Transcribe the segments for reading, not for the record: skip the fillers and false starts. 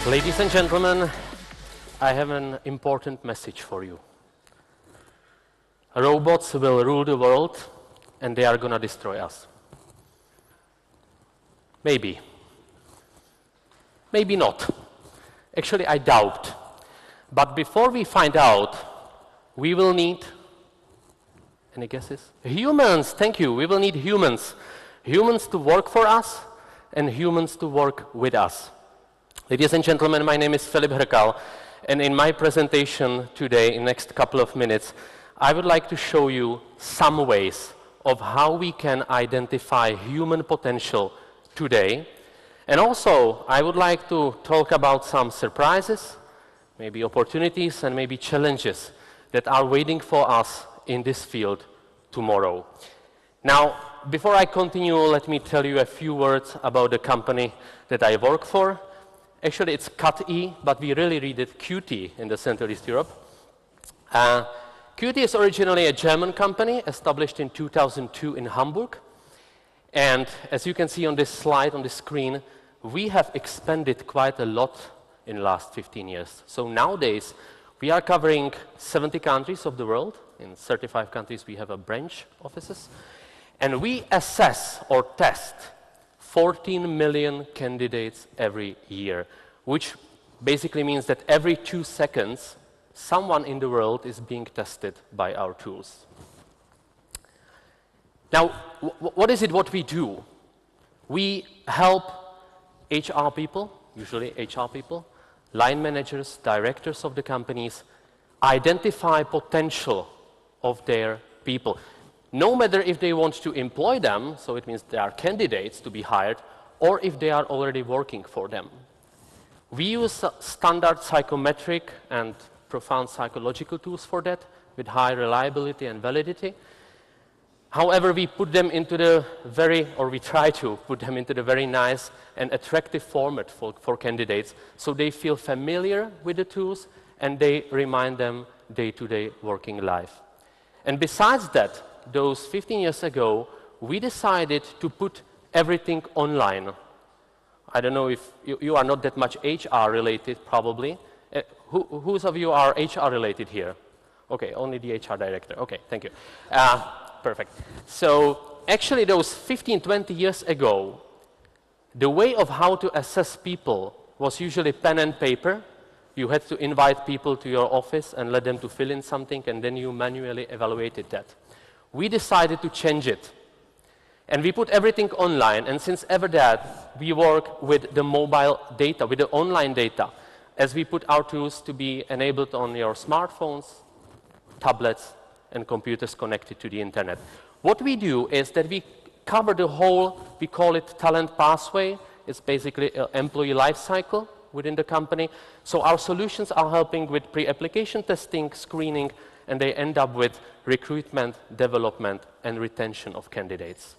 Ladies and gentlemen, I have an important message for you. Robots will rule the world and they are gonna destroy us. Maybe. Maybe not. Actually, I doubt. But before we find out, we will need, any guesses? Humans, thank you. We will need humans. Humans to work for us and humans to work with us. Ladies and gentlemen, my name is Filip Hrkal, and in my presentation today, in the next couple of minutes, I would like to show you some ways of how we can identify human potential today. And also, I would like to talk about some surprises, maybe opportunities, and maybe challenges that are waiting for us in this field tomorrow. Now, before I continue, let me tell you a few words about the company that I work for. Actually, it's CUT-E, but we really read it QT in the Central East Europe. QT is originally a German company established in 2002 in Hamburg. And as you can see on this slide, on the screen, we have expanded quite a lot in the last 15 years. So nowadays, we are covering 70 countries of the world. In 35 countries, we have a branch offices. And we assess or test 14 million candidates every year, which basically means that every 2 seconds, someone in the world is being tested by our tools. Now, what is it what we do? We help HR people, usually HR people, line managers, directors of the companies, identify potential of their people. No matter if they want to employ them, so it means they are candidates to be hired, or if they are already working for them. We use standard psychometric and profound psychological tools for that, with high reliability and validity. However, we put them into the we try to put them into the very nice and attractive format for candidates, so they feel familiar with the tools and they remind them day-to-day working life. And besides that, those 15 years ago, we decided to put everything online. I don't know if you are not that much HR related, probably. Whose of you are HR related here? Okay, only the HR director. Okay, thank you. Perfect. So actually those 15, 20 years ago, the way of how to assess people was usually pen and paper. You had to invite people to your office and let them to fill in something, and then you manually evaluated that. We decided to change it. And we put everything online, and since ever that, we work with the mobile data, with the online data, as we put our tools to be enabled on your smartphones, tablets, and computers connected to the internet. What we do is that we cover the whole, we call it talent pathway. It's basically an employee life cycle within the company. So our solutions are helping with pre-application testing, screening, and they end up with recruitment, development, and retention of candidates.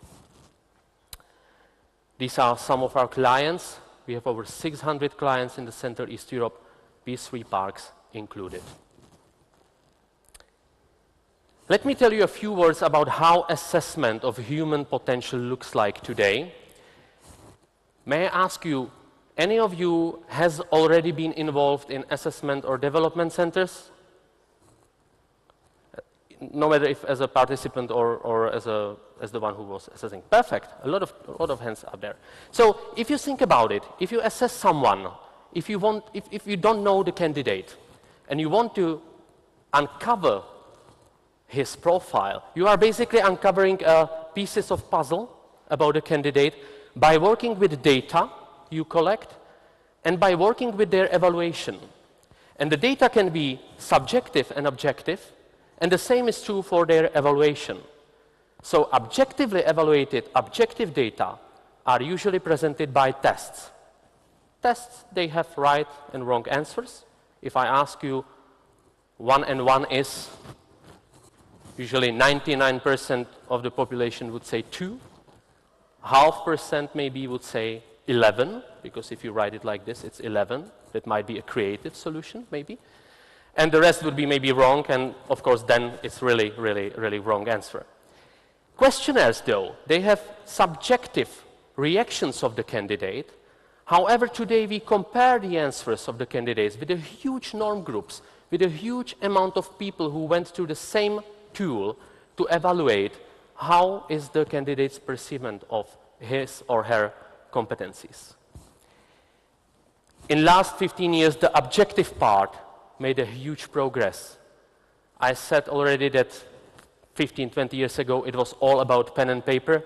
These are some of our clients. We have over 600 clients in the Central East Europe, these 3 parks included. Let me tell you a few words about how assessment of human potential looks like today. May I ask you, any of you has already been involved in assessment or development centers? No matter if as a participant or as the one who was assessing. Perfect. A lot of hands up there. So if you think about it, if you assess someone, if you don't know the candidate and you want to uncover his profile, you are basically uncovering pieces of puzzle about the candidate by working with data you collect and by working with their evaluation. And the data can be subjective and objective, and the same is true for their evaluation. So objectively evaluated, objective data are usually presented by tests. Tests, they have right and wrong answers. If I ask you 1 and 1 is, usually 99% of the population would say 2. 0.5% maybe would say 11, because if you write it like this, it's 11. That might be a creative solution, maybe. And the rest would be maybe wrong, and of course then it's really, really, really wrong answer. Questionnaires, though, they have subjective reactions of the candidate, However, today we compare the answers of the candidates with the huge norm groups, with a huge amount of people who went through the same tool to evaluate how is the candidate's perceivement of his or her competencies. In last 15 years, the objective part made a huge progress. I said already that 15, 20 years ago, it was all about pen and paper.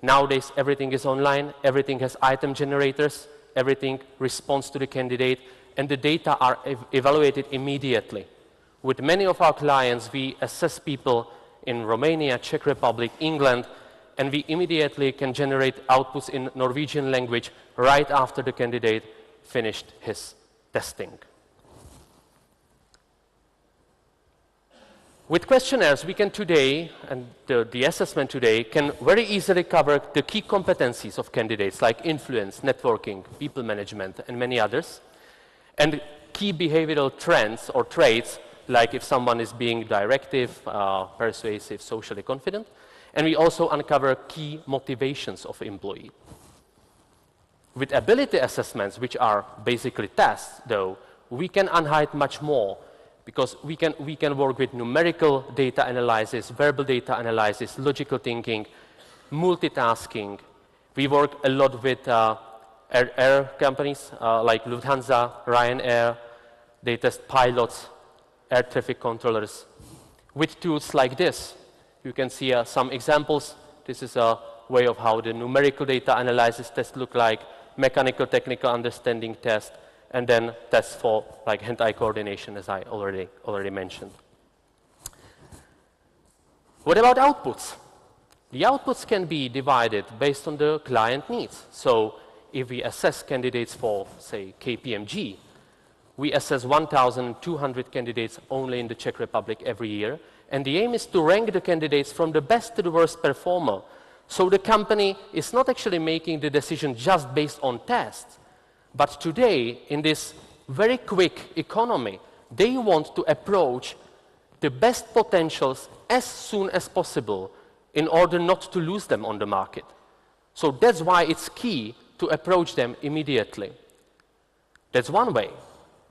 Nowadays, everything is online, everything has item generators, everything responds to the candidate, and the data are evaluated immediately. With many of our clients, we assess people in Romania, Czech Republic, England, and we immediately can generate outputs in Norwegian language right after the candidate finished his testing. With questionnaires, we can today, and the assessment today, can very easily cover the key competencies of candidates like influence, networking, people management, and many others. And key behavioral trends or traits, like if someone is being directive, persuasive, socially confident. And we also uncover key motivations of employee. With ability assessments, which are basically tests, though, we can unhide much more, because we can work with numerical data analysis, verbal data analysis, logical thinking, multitasking. We work a lot with air companies like Lufthansa, Ryanair. They test pilots, air traffic controllers. With tools like this, you can see some examples. This is a way of how the numerical data analysis tests look like, mechanical technical understanding test, and then tests for like hand-eye coordination, as I already mentioned. What about outputs? The outputs can be divided based on the client needs. So if we assess candidates for, say, KPMG, we assess 1,200 candidates only in the Czech Republic every year, and the aim is to rank the candidates from the best to the worst performer. So the company is not actually making the decision just based on tests, but today, in this very quick economy, they want to approach the best potentials as soon as possible in order not to lose them on the market. So that's why it's key to approach them immediately. That's one way.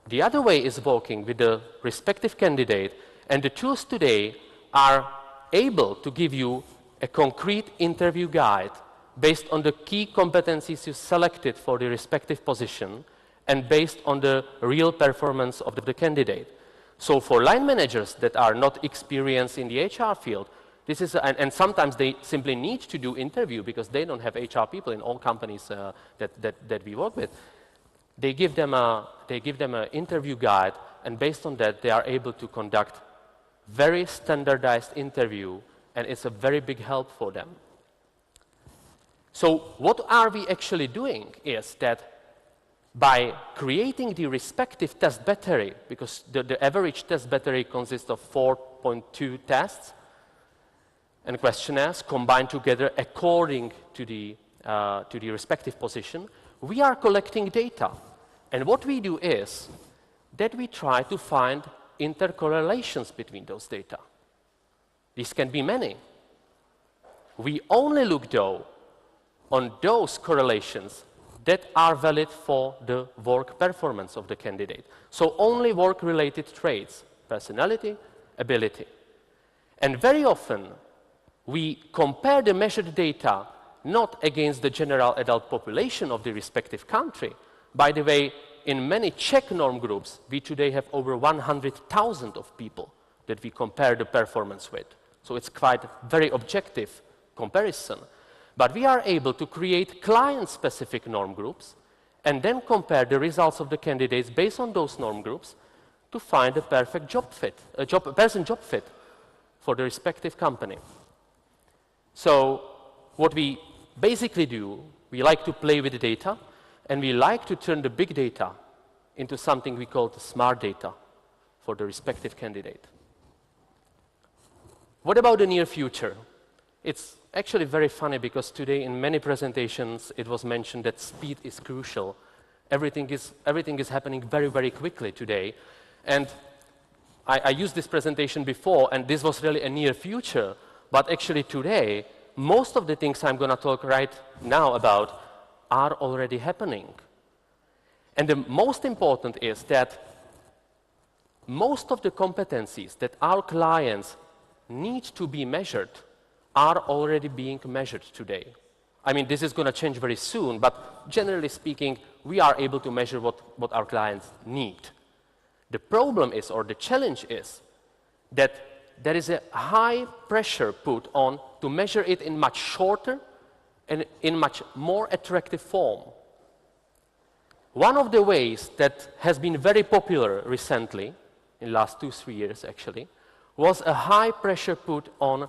The other way is working with the respective candidate, and the tools today are able to give you a concrete interview guide based on the key competencies you selected for the respective position and based on the real performance of the candidate. So for line managers that are not experienced in the HR field, this is, and sometimes they simply need to do interview because they don't have HR people in all companies that we work with. They give them an interview guide, and based on that, they are able to conduct very standardized interview, and it's a very big help for them. So what are we actually doing is that by creating the respective test battery, because the average test battery consists of 4.2 tests and questionnaires combined together according to the respective position, we are collecting data. And what we do is that we try to find intercorrelations between those data. These can be many. We only look, though, on those correlations that are valid for the work performance of the candidate. So only work-related traits, personality, ability. And very often, we compare the measured data not against the general adult population of the respective country. By the way, in many Czech norm groups, we today have over 100,000 of people that we compare the performance with. So it's quite very objective comparison. But we are able to create client-specific norm groups and then compare the results of the candidates based on those norm groups to find a perfect job fit, a person job fit for the respective company. So what we basically do, we like to play with the data, and we like to turn the big data into something we call the smart data for the respective candidate. What about the near future? It's actually very funny because today in many presentations it was mentioned that speed is crucial. Everything is happening very, very quickly today. And I used this presentation before, and this was really a near future. But actually today, most of the things I'm going to talk right now about are already happening. And the most important is that most of the competencies that our clients need to be measured are already being measured today. I mean, this is going to change very soon, but generally speaking, we are able to measure what our clients need. The problem is, or the challenge is, that there is a high pressure put on to measure it in much shorter and in much more attractive form. One of the ways that has been very popular recently, in the last 2-3 years actually, was a high pressure put on,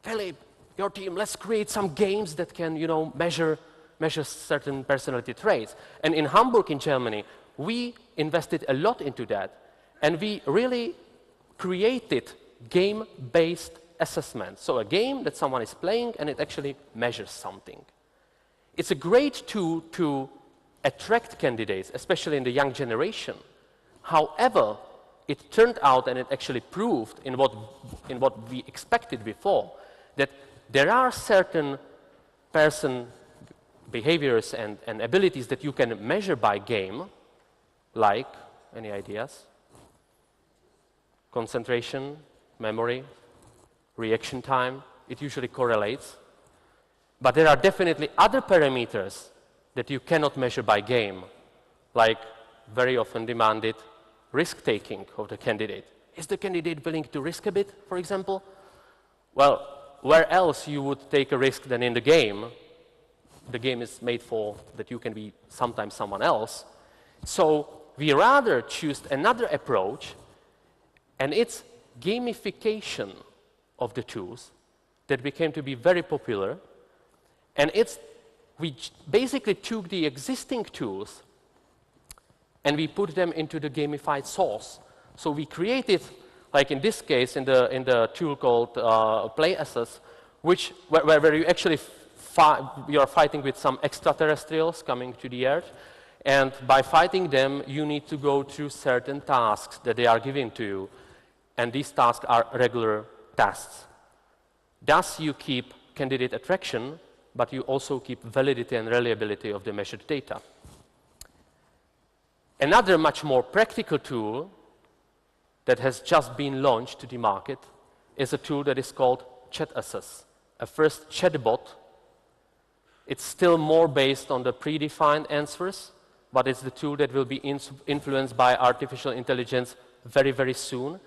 Filip, your team, let's create some games that can, measure certain personality traits. And in Hamburg, in Germany, we invested a lot into that, and we really created game-based assessment. So a game that someone is playing and it actually measures something. It's a great tool to attract candidates, especially in the young generation. However, it turned out, and it actually proved in what we expected before, that there are certain person behaviors and abilities that you can measure by game, like, any ideas? Concentration, memory, reaction time, it usually correlates. But there are definitely other parameters that you cannot measure by game, like very often demanded risk-taking of the candidate. Is the candidate willing to risk a bit, for example? Well, where else you would take a risk than in the game? The game is made for that you can be sometimes someone else. So we rather choose another approach, and it's gamification of the tools that became to be very popular. And we basically took the existing tools and we put them into the gamified source. So we created, like in this case, in the tool called Play Assess, where you actually you are fighting with some extraterrestrials coming to the Earth, and by fighting them, you need to go through certain tasks that they are giving to you, and these tasks are regular tasks. Thus, you keep candidate attraction, but you also keep validity and reliability of the measured data. Another much more practical tool that has just been launched to the market is a tool that is called Chat Assess, a first chatbot. It's still more based on the predefined answers, but it's the tool that will be influenced by artificial intelligence very, very soon.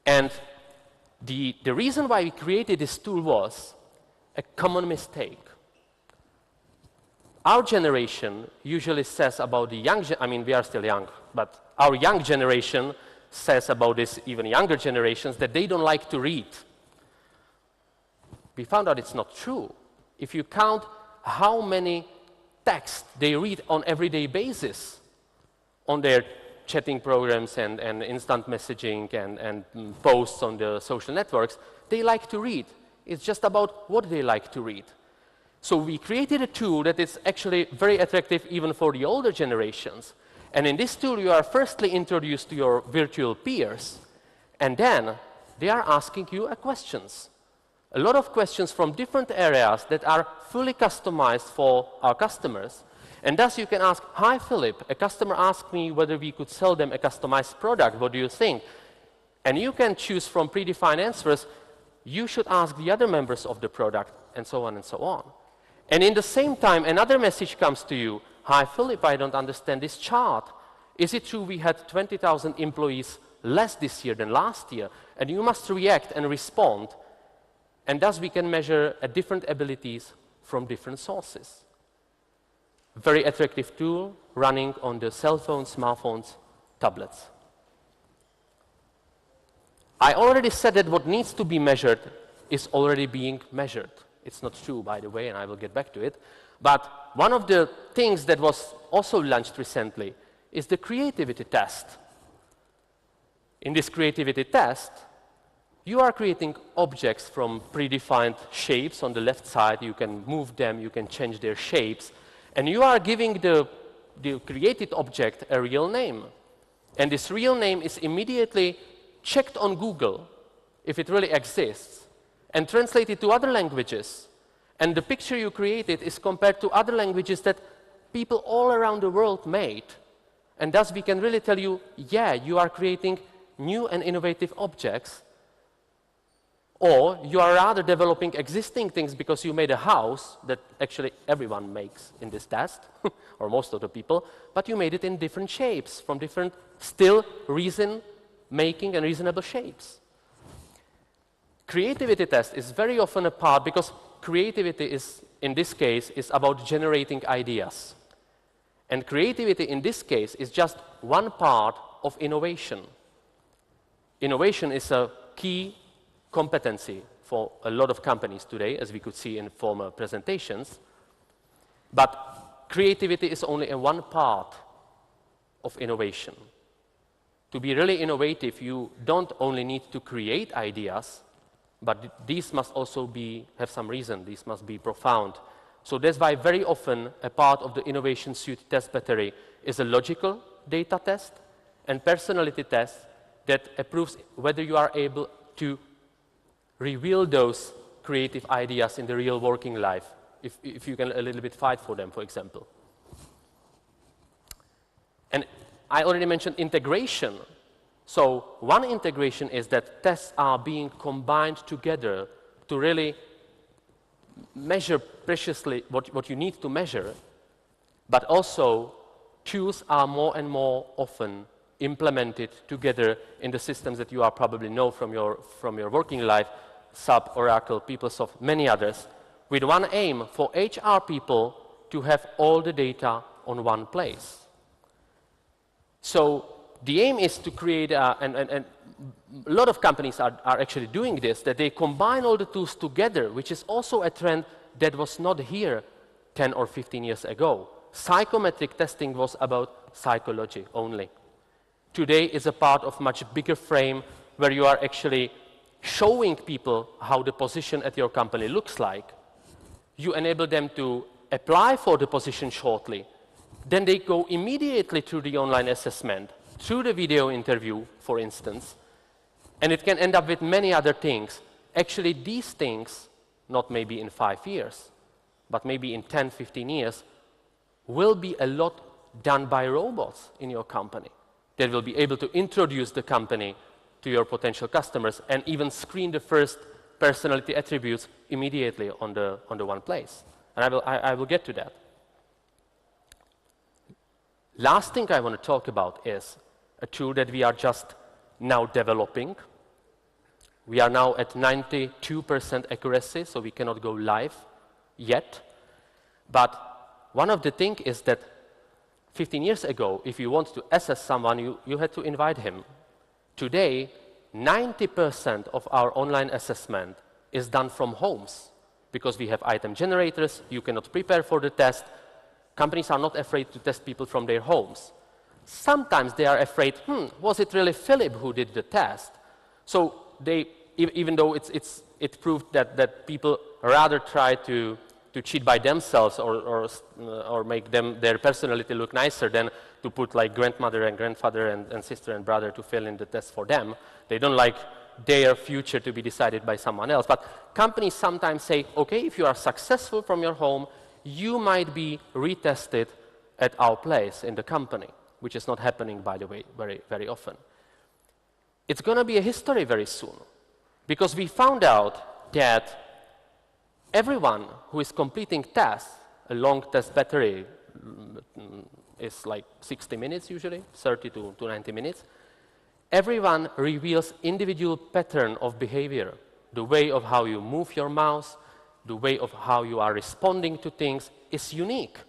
And the reason why we created this tool was a common mistake. Our generation usually says about the young, I mean, we are still young, but our young generation says about this even younger generations that they don't like to read. We found out it's not true. If you count how many texts they read on everyday basis on their chatting programs and instant messaging and posts on the social networks, they like to read. It's just about what they like to read. So we created a tool that is actually very attractive even for the older generations. And in this tool, you are firstly introduced to your virtual peers, and then they are asking you questions. A lot of questions from different areas that are fully customized for our customers. And thus you can ask, hi Filip, a customer asked me whether we could sell them a customized product, what do you think? And you can choose from predefined answers, you should ask the other members of the product, and so on and so on. And in the same time, another message comes to you, hi Filip, I don't understand this chart. Is it true we had 20,000 employees less this year than last year? And you must react and respond. And thus we can measure different abilities from different sources. Very attractive tool running on the cell phones, smartphones, tablets. I already said that what needs to be measured is already being measured. It's not true, by the way, and I will get back to it. But one of the things that was also launched recently is the creativity test. In this creativity test, you are creating objects from predefined shapes on the left side. You can move them, you can change their shapes, and you are giving the created object a real name. And this real name is immediately checked on Google if it really exists, and translated to other languages. And the picture you created is compared to other languages that people all around the world made. And thus we can really tell you, yeah, you are creating new and innovative objects, or you are rather developing existing things because you made a house that actually everyone makes in this test, or most of the people, but you made it in different shapes, from different, still reason-making and reasonable shapes. Creativity test is very often a part, because creativity is, in this case, is about generating ideas. And creativity in this case is just one part of innovation. Innovation is a key competency for a lot of companies today, as we could see in former presentations. But creativity is only a one part of innovation. To be really innovative, you don't only need to create ideas, but these must also have some reason. These must be profound. So that's why very often a part of the innovation suite test battery is a logical data test and personality test that approves whether you are able to reveal those creative ideas in the real working life, if you can a little bit fight for them, for example. And I already mentioned integration. So one integration is that tests are being combined together to really measure preciously what you need to measure, but also tools are more and more often implemented together in the systems that you are probably know from your working life, SAP, Oracle, PeopleSoft, many others, with one aim for HR people to have all the data on one place. So the aim is to create, and a lot of companies are actually doing this, that they combine all the tools together, which is also a trend that was not here 10 or 15 years ago. Psychometric testing was about psychology only. Today is a part of much bigger frame where you are actually showing people how the position at your company looks like. You enable them to apply for the position shortly. Then they go immediately through the online assessment, through the video interview, for instance, and it can end up with many other things. Actually, these things, not maybe in 5 years, but maybe in 10, 15 years, will be a lot done by robots in your company that will be able to introduce the company to your potential customers and even screen the first personality attributes immediately on the one place. And I will get to that. Last thing I want to talk about is a tool that we are just now developing. We are now at 92% accuracy, so we cannot go live yet. But one of the things is that 15 years ago, if you want to assess someone, you had to invite him. Today, 90% of our online assessment is done from homes because we have item generators, you cannot prepare for the test. Companies are not afraid to test people from their homes. Sometimes they are afraid, was it really Filip who did the test? So they, even though it proved that people rather try to cheat by themselves or make their personality look nicer than to put like grandmother and grandfather and sister and brother to fill in the test for them. They don't like their future to be decided by someone else. But companies sometimes say, okay, if you are successful from your home, you might be retested at our place in the company, which is not happening, by the way, very, very often. It's going to be a history very soon, because we found out that everyone who is completing tests, a long test battery is like 60 minutes usually, 30 to 90 minutes, everyone reveals individual pattern of behavior, the way of how you move your mouse, the way of how you are responding to things is unique.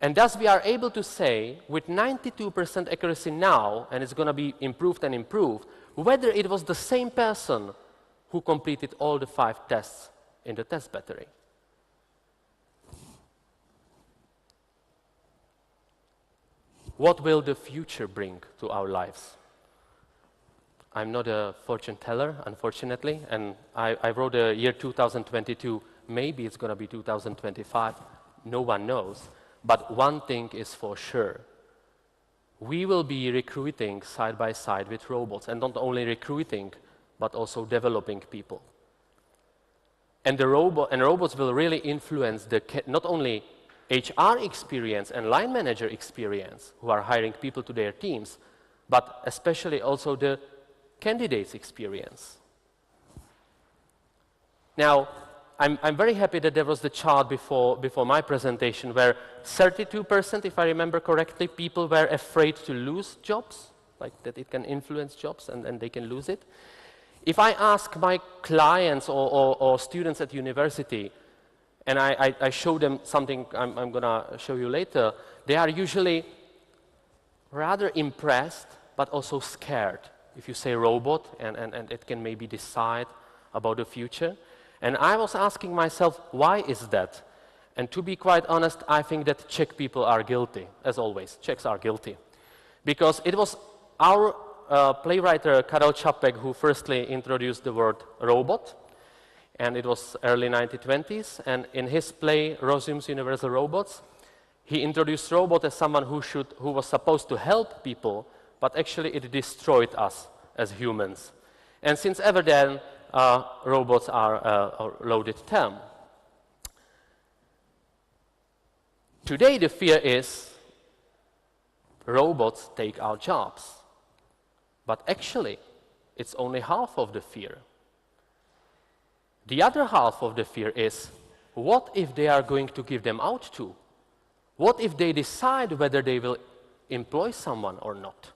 And thus we are able to say, with 92% accuracy now, and it's going to be improved and improved, whether it was the same person who completed all the 5 tests in the test battery. What will the future bring to our lives? I'm not a fortune teller, unfortunately, and I wrote a year 2022. Maybe it's going to be 2025. No one knows. But one thing is for sure. We will be recruiting side by side with robots, and not only recruiting, but also developing people. And robots will really influence not only HR experience and line manager experience who are hiring people to their teams, but especially also the candidates' experience. Now, I'm very happy that there was the chart before my presentation where 32%, if I remember correctly, people were afraid to lose jobs, like that it can influence jobs and they can lose it. If I ask my clients or students at university, and I show them something I'm going to show you later, they are usually rather impressed, but also scared. If you say robot, and it can maybe decide about the future. And I was asking myself, why is that? And to be quite honest, I think that Czech people are guilty, as always. Czechs are guilty. Because it was our playwright Karel Čapek who firstly introduced the word robot, and it was early 1920s, and in his play Rossum's Universal Robots, he introduced robot as someone who was supposed to help people, but actually it destroyed us as humans. And since ever then, robots are a loaded term. Today the fear is robots take our jobs. But actually, it's only half of the fear. The other half of the fear is, what if they are going to give them out too? What if they decide whether they will employ someone or not?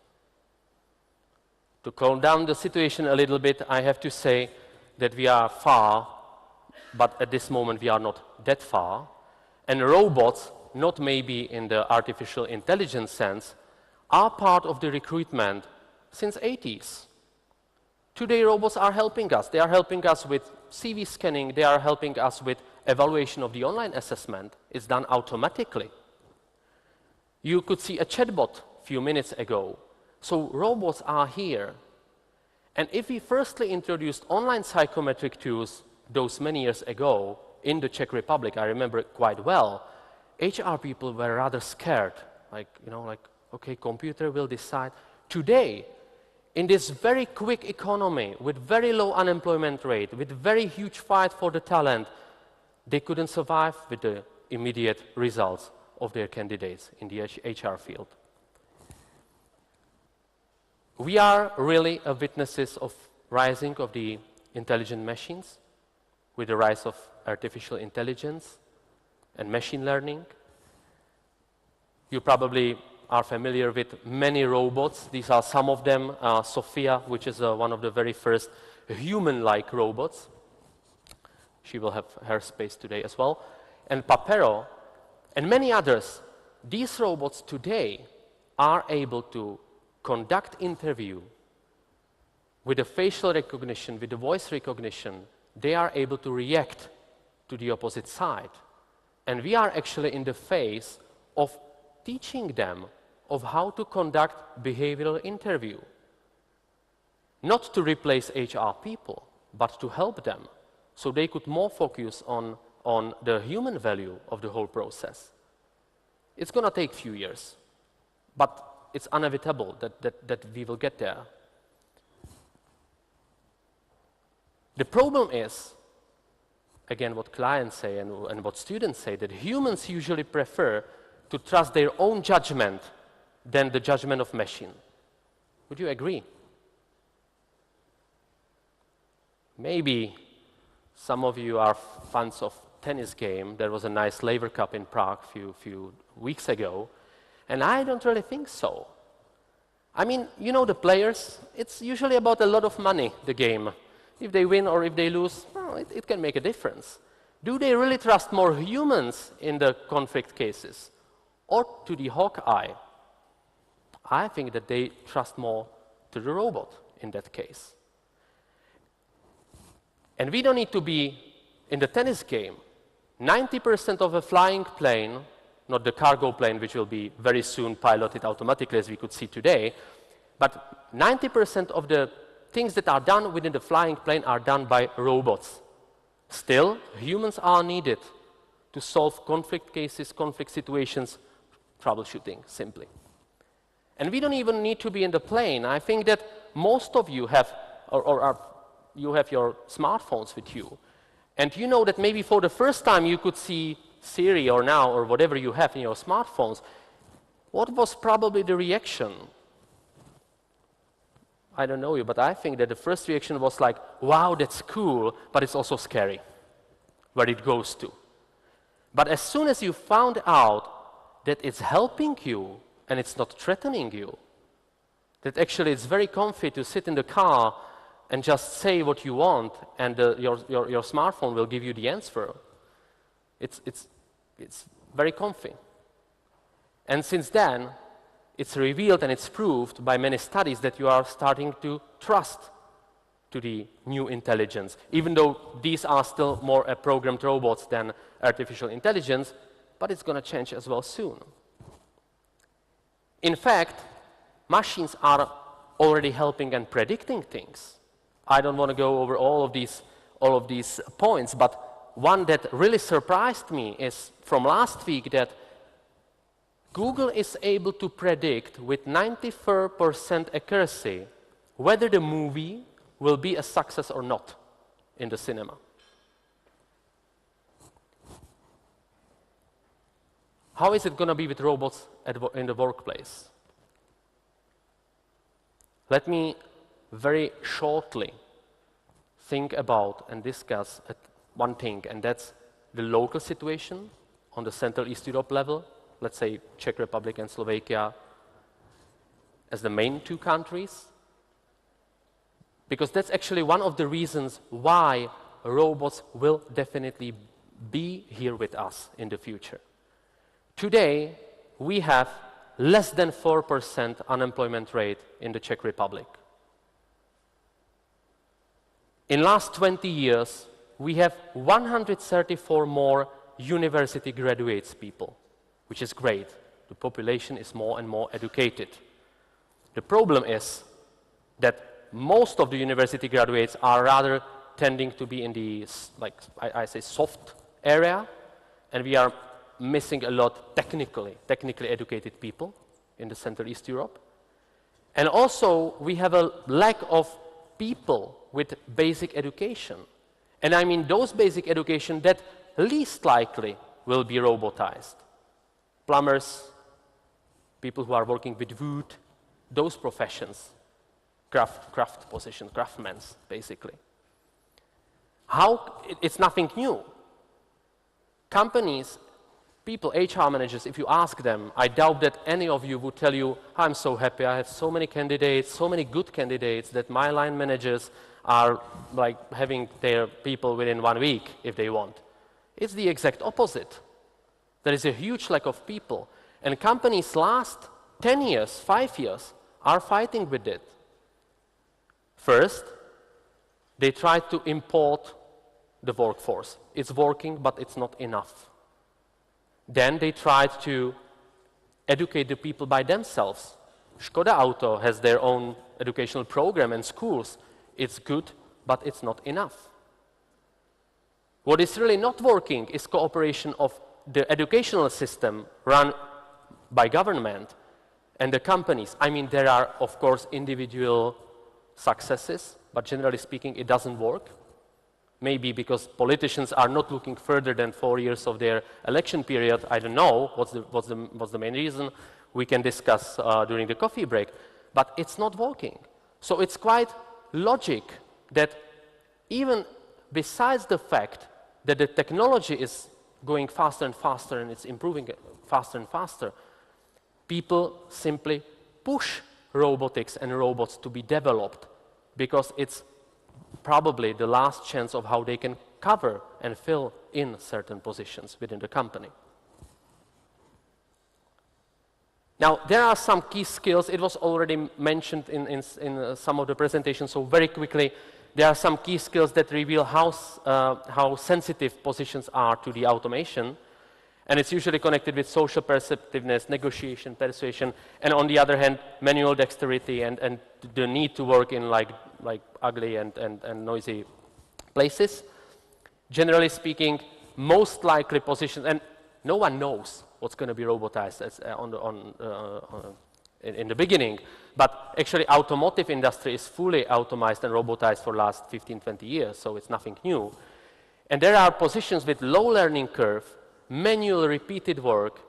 To calm down the situation a little bit, I have to say that we are far, but at this moment we are not that far. And robots, not maybe in the artificial intelligence sense, are part of the recruitment since 80s. Today robots are helping us. They are helping us with CV scanning. They are helping us with evaluation of the online assessment. It's done automatically. You could see a chatbot a few minutes ago. So robots are here. And if we firstly introduced online psychometric tools those many years ago in the Czech Republic, I remember it quite well, HR people were rather scared. Like, okay, computer will decide. Today, in this very quick economy, with very low unemployment rate, with very huge fight for the talent, they couldn't survive with the immediate results of their candidates in the HR field. We are really witnesses of rising of the intelligent machines, with the rise of artificial intelligence and machine learning. You probably are familiar with many robots. These are some of them. Sophia, which is one of the very first human-like robots. She will have her space today as well. And Papero, and many others. These robots today are able to conduct interview with the facial recognition, with the voice recognition. They are able to react to the opposite side. And we are actually in the phase of teaching them of how to conduct behavioral interview. Not to replace HR people, but to help them, so they could more focus on the human value of the whole process. It's going to take a few years, but it's inevitable that we will get there. The problem is, again, what clients say and what students say, that humans usually prefer to trust their own judgment than the judgment of machine. Would you agree? Maybe some of you are fans of tennis game. There was a nice Laver Cup in Prague a few weeks ago, and I don't really think so. I mean, you know the players, it's usually about a lot of money, the game. If they win or if they lose, well, it can make a difference. Do they really trust more humans in the conflict cases, or to the hawk eye? I think that they trust more to the robot in that case. And we don't need to be in the tennis game. 90% of a flying plane, not the cargo plane, which will be very soon piloted automatically, as we could see today, but 90% of the things that are done within the flying plane are done by robots. Still, humans are needed to solve conflict cases, conflict situations, troubleshooting, simply. And we don't even need to be in the plane. I think that most of you have, you have your smartphones with you. And you know that maybe for the first time you could see Siri or now or whatever you have in your smartphones, what was probably the reaction? I don't know you, but I think that the first reaction was like, wow, that's cool, but it's also scary where it goes to. But as soon as you found out that it's helping you and it's not threatening you, that actually it's very comfy to sit in the car and just say what you want and your smartphone will give you the answer. It's very comfy. And since then, it's revealed and it's proved by many studies that you are starting to trust to the new intelligence, even though these are still more programmed robots than artificial intelligence, but it's going to change as well soon. In fact, machines are already helping and predicting things. I don't want to go over all of these points, but one that really surprised me is from last week that Google is able to predict with 94% accuracy whether the movie will be a success or not in the cinema. How is it going to be with robots in the workplace? Let me very shortly think about and discuss one thing, and that's the local situation on the Central East Europe level, let's say Czech Republic and Slovakia as the main two countries, because that's actually one of the reasons why robots will definitely be here with us in the future. Today, we have less than 4% unemployment rate in the Czech Republic. In last 20 years, we have 134 more university graduates people, which is great. The population is more and more educated. The problem is that most of the university graduates are rather tending to be in the, like I say, soft area, and we are missing a lot technically educated people in the Central East Europe. And also, we have a lack of people with basic education. And I mean those basic education that least likely will be robotized. Plumbers, people who are working with wood, those professions, craft positions, craftsmen, basically. It's nothing new. Companies, people, HR managers, if you ask them, I doubt that any of you would tell you, I'm so happy, I have so many candidates, so many good candidates that my line managers are like having their people within 1 week if they want. It's the exact opposite. There is a huge lack of people. And companies last 10 years, 5 years, are fighting with it. First, they tried to import the workforce. It's working, but it's not enough. Then they tried to educate the people by themselves. Škoda Auto has their own educational program and schools. It's good, but it's not enough. What is really not working is cooperation of the educational system run by government and the companies. I mean, there are, of course, individual successes, but generally speaking, it doesn't work. Maybe because politicians are not looking further than 4 years of their election period. I don't know what's the main reason. We can discuss during the coffee break. But it's not working. So it's quite logic that even besides the fact that the technology is going faster and faster and it's improving faster and faster, people simply push robotics and robots to be developed because it's probably the last chance of how they can cover and fill in certain positions within the company. Now, there are some key skills. It was already mentioned in some of the presentations, so very quickly, there are some key skills that reveal how sensitive positions are to the automation. And it's usually connected with social perceptiveness, negotiation, persuasion, and on the other hand, manual dexterity and the need to work in like ugly and noisy places. Generally speaking, most likely positions, and no one knows what's going to be robotized in the beginning, but actually automotive industry is fully automated and robotized for the last 15, 20 years, so it's nothing new. And there are positions with low learning curve manual repeated work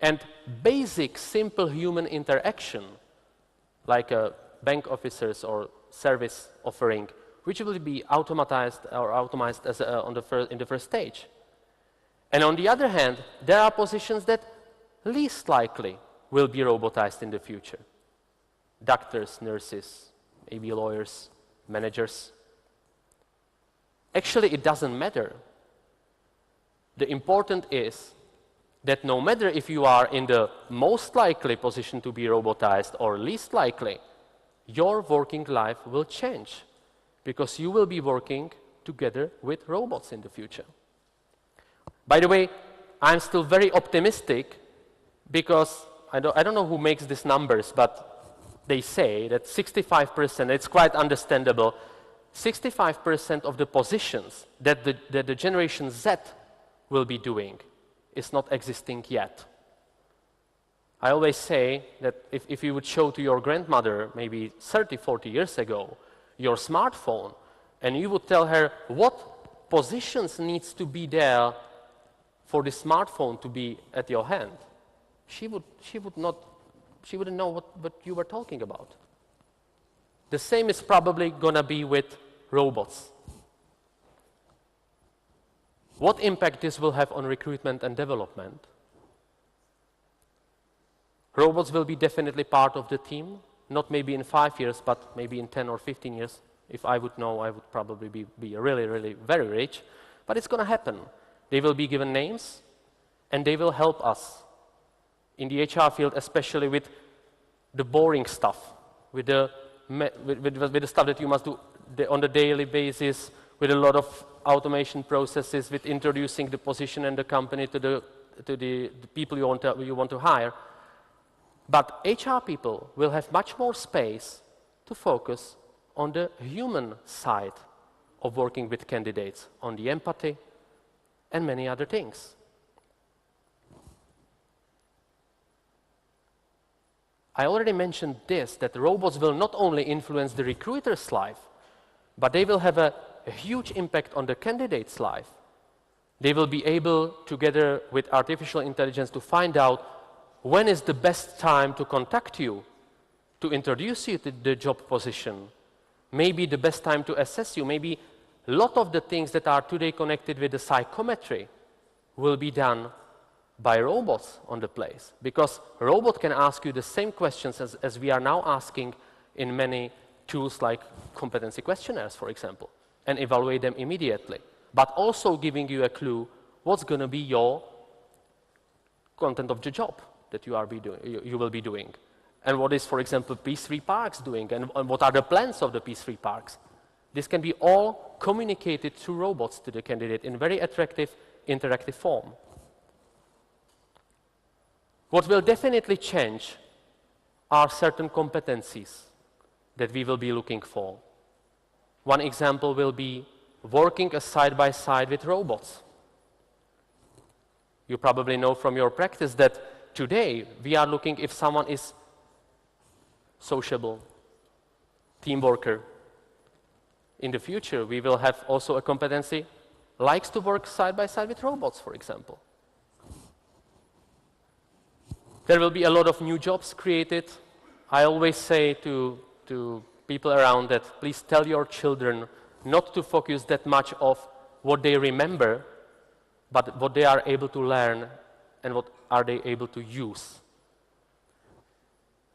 and basic simple human interaction, like bank officers or service offering, which will be automatized or automated as in the first stage. And on the other hand, there are positions that least likely will be robotized in the future. Doctors, nurses, maybe lawyers, managers. Actually, it doesn't matter. The important is that no matter if you are in the most likely position to be robotized or least likely, your working life will change because you will be working together with robots in the future. By the way, I'm still very optimistic because I don't know who makes these numbers, but they say that 65%, it's quite understandable, 65% of the positions that the Generation Z will be doing is not existing yet. I always say that if you would show to your grandmother maybe 30, 40 years ago your smartphone and you would tell her what positions needs to be there for the smartphone to be at your hand, she wouldn't know what you were talking about. The same is probably gonna be with robots. What impact this will have on recruitment and development? Robots will be definitely part of the team, not maybe in 5 years, but maybe in 10 or 15 years. If I would know, I would probably be really, really very rich. But it's going to happen. They will be given names, and they will help us in the HR field, especially with the boring stuff, with the stuff that you must do on the daily basis, with a lot of automation processes, with introducing the position and the company to the people you want to hire. But HR people will have much more space to focus on the human side of working with candidates, on the empathy and many other things. I already mentioned this, that robots will not only influence the recruiter's life, but they will have a huge impact on the candidate's life. They will be able, together with artificial intelligence, to find out when is the best time to contact you, to introduce you to the job position, maybe the best time to assess you, maybe a lot of the things that are today connected with the psychometry will be done by robots on the place, because a robot can ask you the same questions as we are now asking in many tools like competency questionnaires, for example, and evaluate them immediately, but also giving you a clue what's going to be your content of the job that you will be doing, and what is, for example, P3 Parks doing, and what are the plans of the P3 Parks. This can be all communicated through robots to the candidate in very attractive, interactive form. What will definitely change are certain competencies that we will be looking for. One example will be working side by side with robots. You probably know from your practice that today we are looking if someone is sociable, team worker. In the future, we will have also a competency likes to work side by side with robots, for example. There will be a lot of new jobs created. I always say to people around that please tell your children not to focus that much of what they remember, but what they are able to learn and what are they able to use.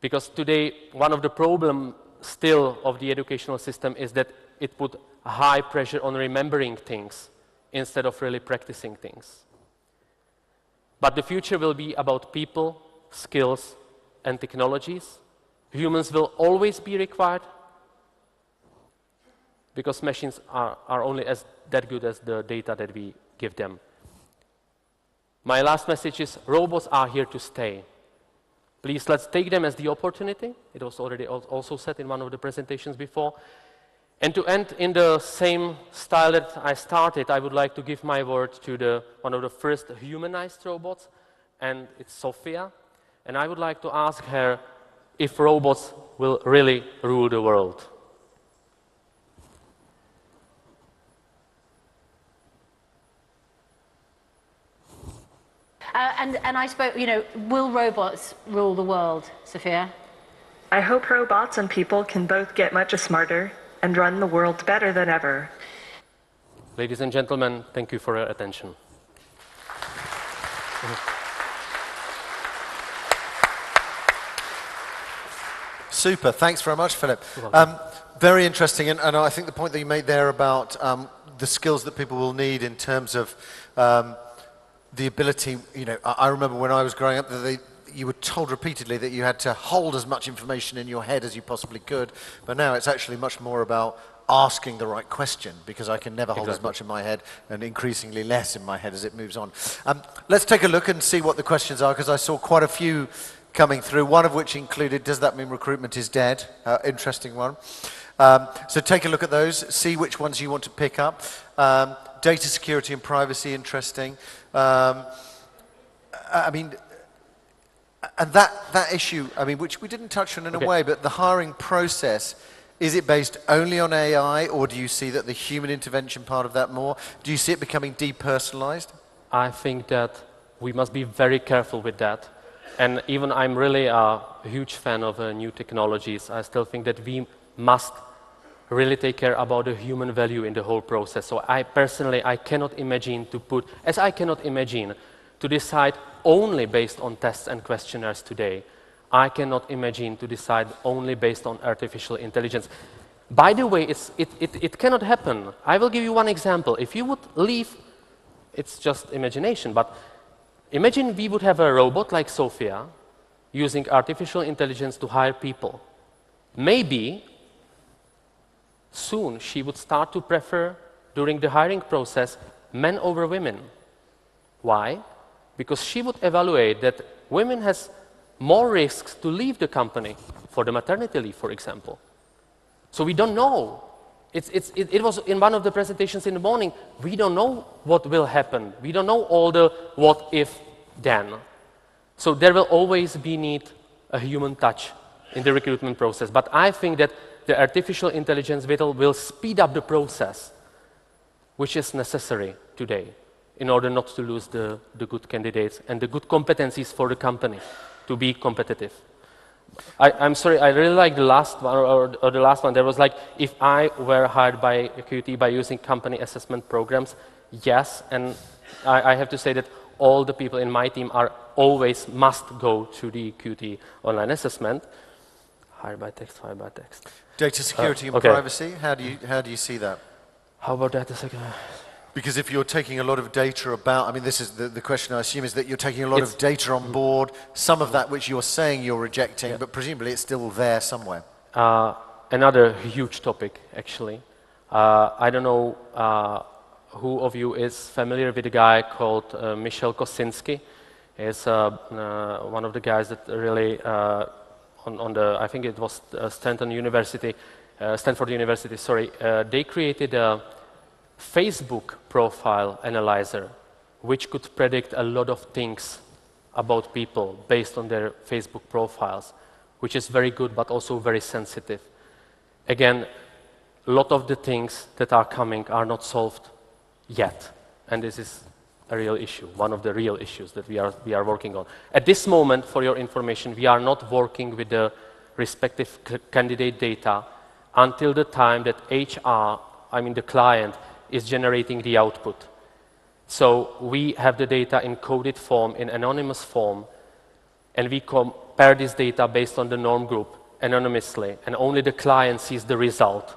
Because today, one of the problems still of the educational system is that it put high pressure on remembering things instead of really practicing things. But the future will be about people, skills, and technologies. Humans will always be required because machines are only that good as the data that we give them. My last message is robots are here to stay. Please, let's take them as the opportunity. It was already also said in one of the presentations before. And to end in the same style that I started, I would like to give my word to one of the first humanized robots, and it's Sophia. And I would like to ask her if robots will really rule the world. And I spoke, you know, will robots rule the world, Sophia? I hope robots and people can both get much smarter and run the world better than ever. Ladies and gentlemen, thank you for your attention. Super. Thanks very much, Filip. Very interesting, and I think the point that you made there about the skills that people will need in terms of the ability, you know, I remember when I was growing up that you were told repeatedly that you had to hold as much information in your head as you possibly could, but now it's actually much more about asking the right question, because I can never hold as much in my head and increasingly less in my head as it moves on. Let's take a look and see what the questions are, because I saw quite a few coming through, one of which included, does that mean recruitment is dead? Interesting one. So take a look at those, see which ones you want to pick up. Data security and privacy, interesting. I mean, and that issue, I mean, which we didn't touch on in a way, but the hiring process, is it based only on AI, or do you see that the human intervention part of that more? Do you see it becoming depersonalized? I think that we must be very careful with that. And even I'm really a huge fan of new technologies. I still think that we must really take care about the human value in the whole process. So I personally, I cannot imagine to put, as I cannot imagine to decide only based on tests and questionnaires today, I cannot imagine to decide only based on artificial intelligence. By the way, it cannot happen. I will give you one example. If you would leave, it's just imagination, but imagine we would have a robot like Sophia using artificial intelligence to hire people. Maybe soon she would start to prefer, during the hiring process, men over women. Why? Because she would evaluate that women has more risks to leave the company for the maternity leave, for example. So we don't know. It was in one of the presentations in the morning, we don't know what will happen. We don't know all the what if then. So there will always be need a human touch in the recruitment process. But I think that the artificial intelligence will speed up the process, which is necessary today in order not to lose the good candidates and the good competencies for the company to be competitive. I'm sorry, I really like the last one, or the last one. There was like, if I were hired by QT by using company assessment programs, yes, and I have to say that all the people in my team always must go to the QT online assessment. Hired by text, hired by text. Data security and privacy, how do you see that? How about that a second? Because if you're taking a lot of data about, I mean, this is the question I assume is that you're taking a lot of data on board, some of that which you're saying you're rejecting, but presumably it's still there somewhere. Another huge topic, actually. I don't know who of you is familiar with a guy called Michel Kosinski. He's one of the guys that really, on the, I think it was Stanford University, sorry, they created a Facebook profile analyzer, which could predict a lot of things about people based on their Facebook profiles, which is very good, but also very sensitive. Again, a lot of the things that are coming are not solved yet, and this is a real issue, one of the real issues that we are working on. At this moment, for your information, we are not working with the respective candidate data until the time that HR, I mean the client, is generating the output. So we have the data in coded form, in anonymous form, and we compare this data based on the norm group anonymously, and only the client sees the result.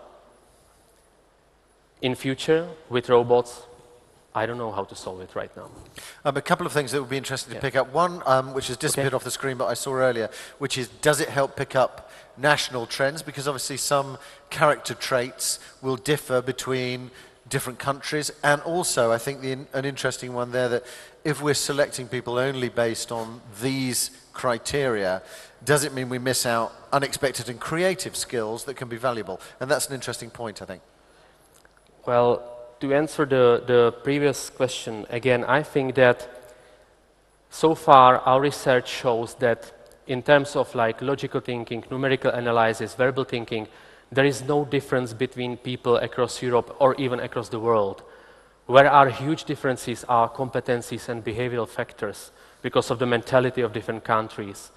In future, with robots, I don't know how to solve it right now. A couple of things that would be interesting to pick up. One, which has disappeared off the screen, but I saw earlier, which is, does it help pick up national trends? Because obviously some character traits will differ between different countries, and also I think an interesting one there, that if we're selecting people only based on these criteria, does it mean we miss out unexpected and creative skills that can be valuable? And that's an interesting point, I think. Well, to answer the previous question, again, I think that so far our research shows that in terms of like logical thinking, numerical analysis, verbal thinking, there is no difference between people across Europe or even across the world. Where are huge differences are competencies and behavioral factors because of the mentality of different countries.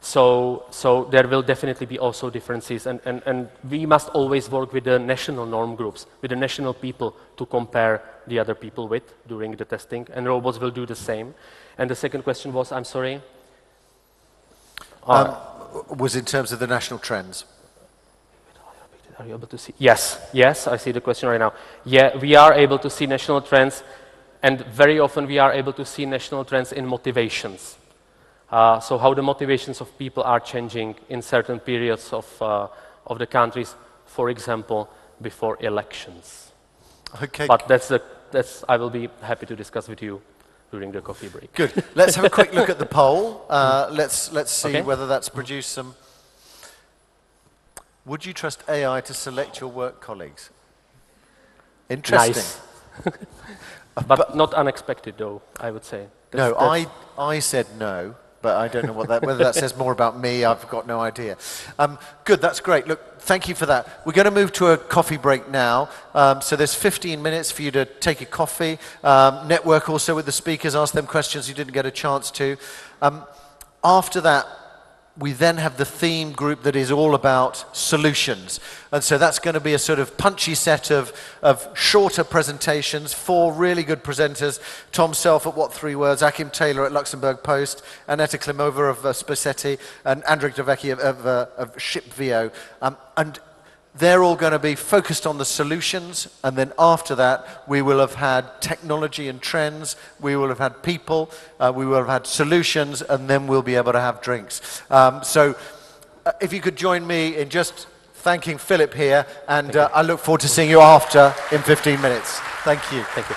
So there will definitely be also differences, and we must always work with the national norm groups, with the national people to compare the other people with during the testing, and robots will do the same. And the second question was, I'm sorry? Was in terms of the national trends. Are you able to see? Yes, I see the question right now. Yeah, we are able to see national trends, and very often we are able to see national trends in motivations. So how the motivations of people are changing in certain periods of the countries, for example, before elections. Okay. But I will be happy to discuss with you during the coffee break. Good. Let's have a quick look at the poll. Let's see Okay. whether that's produced some. Would you trust AI to select your work colleagues? Interesting. Nice. But not unexpected, though, I would say. No, I said no, but I don't know whether that says more about me. I've got no idea. Good, that's great. Look, thank you for that. We're going to move to a coffee break now. So there's 15 minutes for you to take a coffee, network also with the speakers, ask them questions you didn't get a chance to. After that, we then have the theme group that is all about solutions. And so that's going to be a sort of punchy set of shorter presentations, 4 really good presenters. Tom Self at What 3 Words, Achim Taylor at Luxembourg Post, Annetta Klimova of Spacetti, and Andrik Devecki of ShipVio. And they're all going to be focused on the solutions, and then after that, we will have had technology and trends, we will have had people, we will have had solutions, and then we'll be able to have drinks. So if you could join me in just thanking Filip here, and I look forward to seeing you after in 15 minutes. Thank you. Thank you.